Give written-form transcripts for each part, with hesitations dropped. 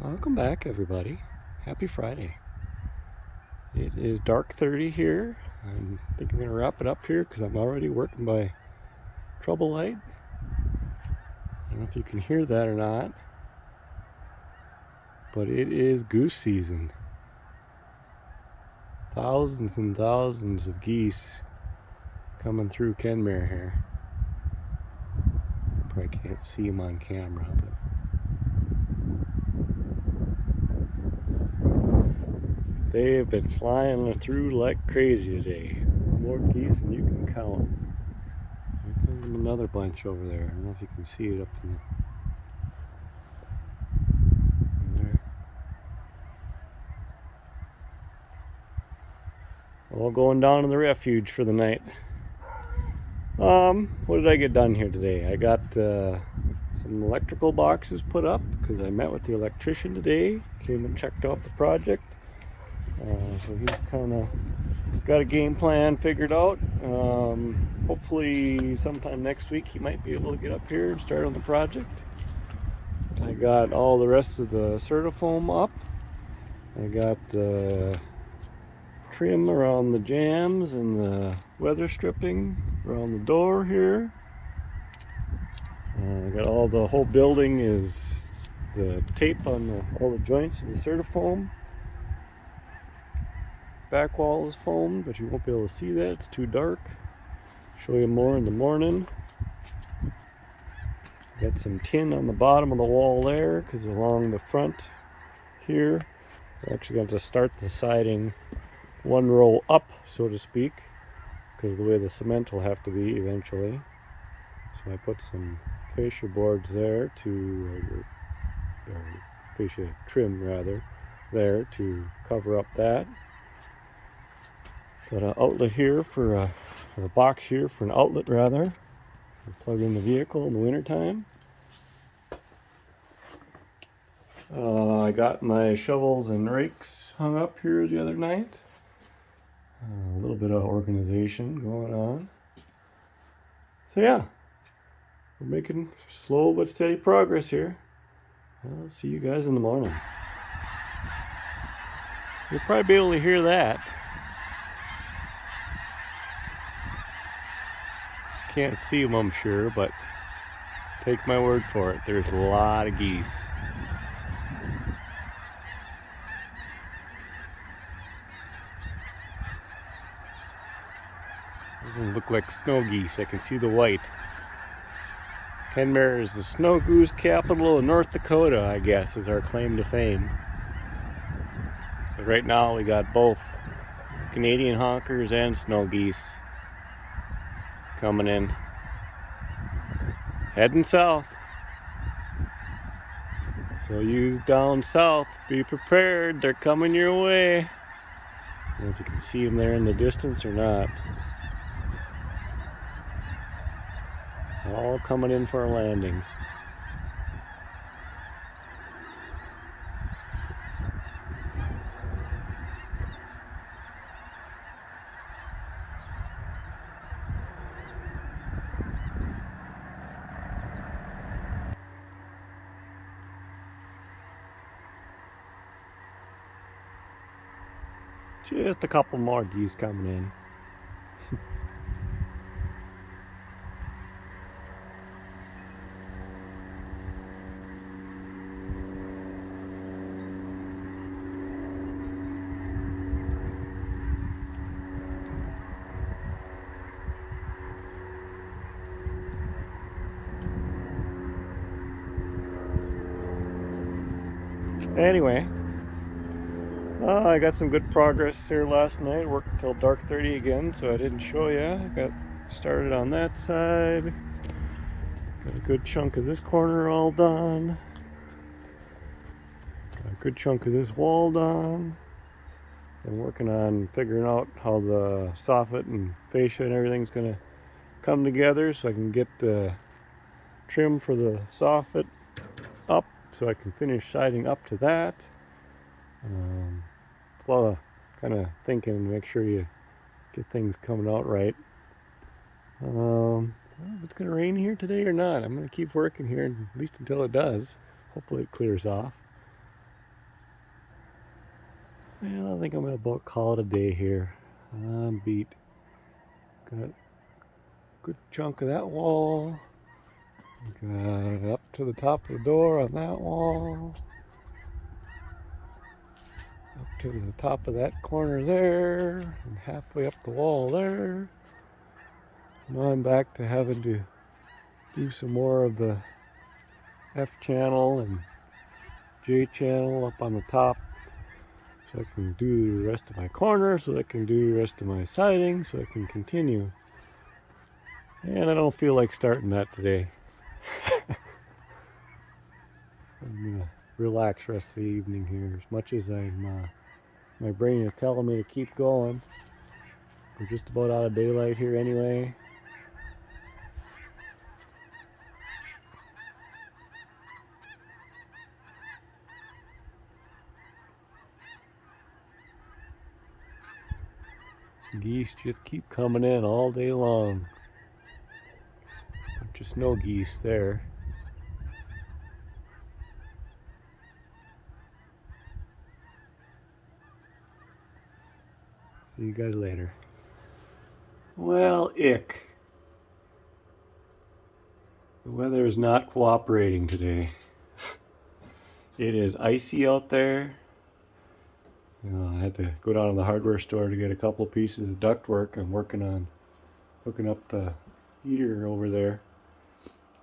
Welcome back, everybody. Happy Friday. It is dark 30 here. I think I'm going to wrap it up here because I'm already working by trouble light. I don't know if you can hear that or not, but it is goose season. Thousands and thousands of geese coming through Kenmare here. Probably can't see them on camera, but they have been flying through like crazy today. More geese than you can count. Here comes another bunch over there. I don't know if you can see it up in there. All going down to the refuge for the night. What did I get done here today? I got some electrical boxes put up because I met with the electrician today. Came and checked out the project. So he's kind of got a game plan figured out. Hopefully sometime next week he might be able to get up here and start on the project. I got all the rest of the Certifoam up. I got the trim around the jambs and the weather stripping around the door here. I got all the whole building is the tape on all the joints of the Certifoam. Back wall is foamed, but you won't be able to see that, it's too dark. Show you more in the morning. Got some tin on the bottom of the wall there because along the front here we're actually going to start the siding one row up, so to speak, because the way the cement will have to be eventually. So I put some fascia boards there or fascia trim rather, there to cover up that. Got an outlet here for or a box here for an outlet rather. Plug in the vehicle in the wintertime. I got my shovels and rakes hung up here the other night. A little bit of organization going on. So yeah, we're making slow but steady progress here. I'll see you guys in the morning. You'll probably be able to hear that. Can't see them, I'm sure, but take my word for it, there's a lot of geese. Doesn't look like snow geese. I can see the white. Kenmare is the snow goose capital of North Dakota, I guess, is our claim to fame. But right now we got both Canadian honkers and snow geese coming in. Heading south. So you down south, be prepared. They're coming your way. I don't know if you can see them there in the distance or not. All coming in for a landing. Just a couple more geese coming in. Anyway, I got some good progress here last night. Worked until dark 30 again, so I didn't show you. I got started on that side. Got a good chunk of this corner all done. Got a good chunk of this wall done. Been working on figuring out how the soffit and fascia and everything's gonna come together so I can get the trim for the soffit up so I can finish siding up to that. It's a lot of kind of thinking to make sure you get things coming out right. Well, if it's going to rain here today or not, I'm going to keep working here at least until it does. Hopefully it clears off. Well, I think I'm gonna about call it a day here. I'm beat. Got a good chunk of that wall. Got it up to the top of the door on that wall. Up to the top of that corner there, and halfway up the wall there. Now I'm back to having to do some more of the F channel and J channel up on the top, so I can do the rest of my corner, so I can do the rest of my siding, so I can continue. And I don't feel like starting that today. I'm gonna relax the rest of the evening here. As much as my brain is telling me to keep going, we're just about out of daylight here anyway. Geese just keep coming in all day long. Bunch of snow geese there. See you guys later. Well, ick. The weather is not cooperating today. It is icy out there. I had to go down to the hardware store to get a couple pieces of ductwork. I'm working on hooking up the heater over there,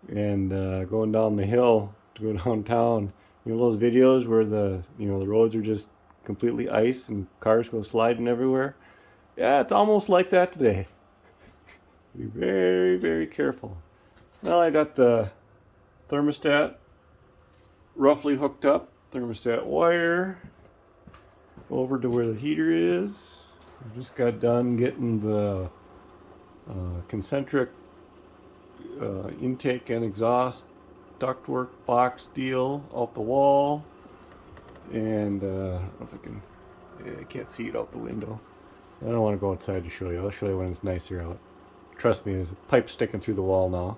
and going down the hill to go downtown. You know those videos where the roads are just completely ice and cars go sliding everywhere? Yeah, it's almost like that today. Be very, very careful. Well, I got the thermostat roughly hooked up, thermostat wire over to where the heater is. I just got done getting the concentric intake and exhaust ductwork box deal off the wall, and I don't know if I can't see it out the window. I don't want to go outside to show you. I'll show you when it's nicer out. Trust me, there's a pipe sticking through the wall now.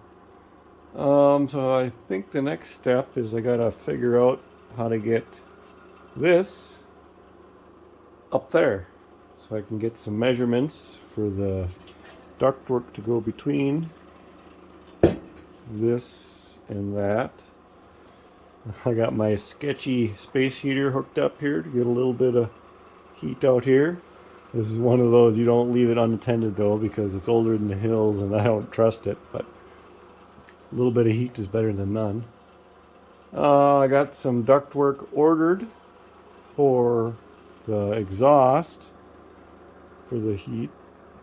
So I think the next step is I gotta figure out how to get this up there, so I can get some measurements for the ductwork to go between this and that. I got my sketchy space heater hooked up here to get a little bit of heat out here. This is one of those you don't leave it unattended though, because it's older than the hills and I don't trust it, but a little bit of heat is better than none. I got some ductwork ordered for the exhaust for the heat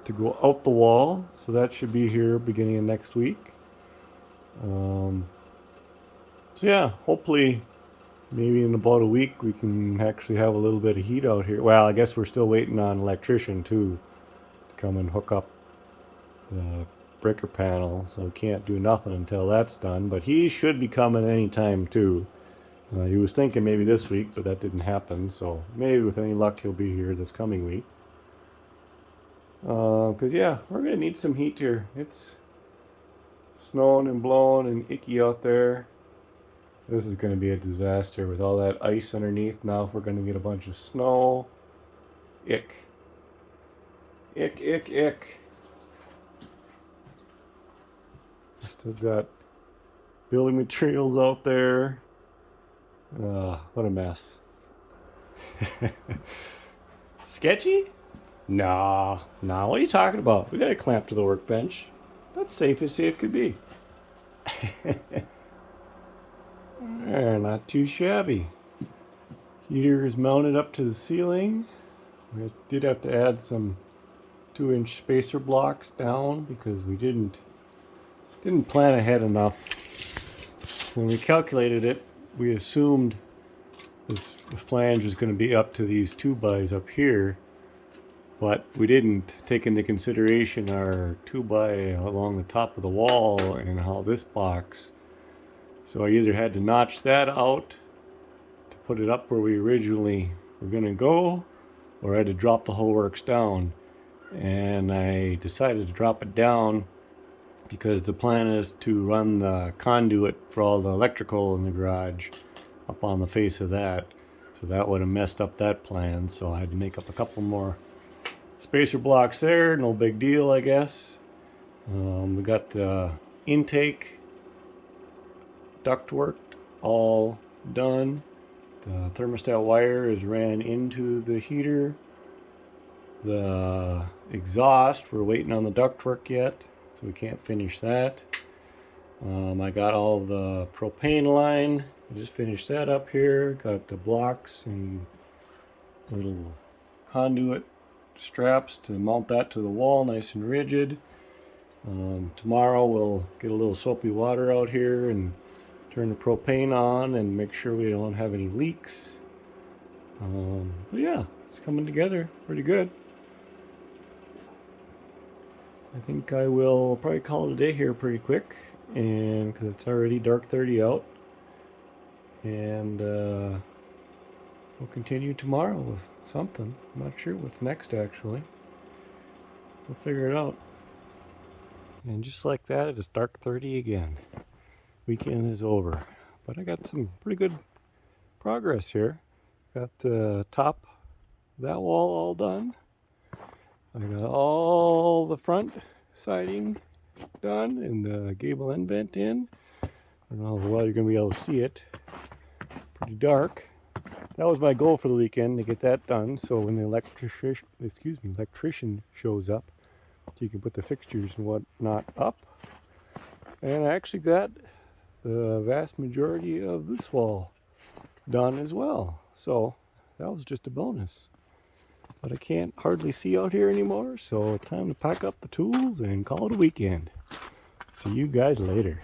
to go out the wall, so that should be here beginning of next week. So yeah, hopefully maybe in about a week we can actually have a little bit of heat out here. Well, I guess we're still waiting on an electrician too to come and hook up the breaker panel, so we can't do nothing until that's done, but he should be coming anytime too. He was thinking maybe this week, but that didn't happen, so maybe with any luck he'll be here this coming week. Because yeah, we're going to need some heat here. It's snowing and blowing and icky out there. This is going to be a disaster with all that ice underneath. Now if we're going to get a bunch of snow, ick. Ick, ick, ick. Still got building materials out there. What a mess. Sketchy? Nah, what are you talking about? We got a clamp to the workbench. That's safe as safe could be. Not too shabby. Heater is mounted up to the ceiling. We did have to add some 2-inch spacer blocks down because we didn't plan ahead enough. When we calculated it, we assumed the flange was going to be up to these 2x up here, but we didn't take into consideration our 2x along the top of the wall and how this box. So I either had to notch that out to put it up where we originally were going to go, or I had to drop the whole works down. And I decided to drop it down because the plan is to run the conduit for all the electrical in the garage up on the face of that. So that would have messed up that plan, so I had to make up a couple more spacer blocks there. No big deal, I guess. We got the intake ductwork all done. The thermostat wire is ran into the heater. The exhaust, we're waiting on the ductwork yet, so we can't finish that. I got all the propane line. I just finished that up here. Got the blocks and little conduit straps to mount that to the wall, nice and rigid. Tomorrow we'll get a little soapy water out here and turn the propane on and make sure we don't have any leaks. But yeah, it's coming together pretty good. I think I will probably call it a day here pretty quick, and because it's already dark 30 out, and we'll continue tomorrow with something. I'm not sure what's next actually. We'll figure it out. And just like that, it is dark 30 again. Weekend is over, but I got some pretty good progress here. Got the top of that wall all done. I got all the front siding done and the gable end vent in. I don't know how well you're going to be able to see it. Pretty dark. That was my goal for the weekend, to get that done, so when the electrician shows up, you can put the fixtures and whatnot up. And I actually got the vast majority of this wall done as well, so that was just a bonus. But I can't hardly see out here anymore, so time to pack up the tools and call it a weekend. See you guys later.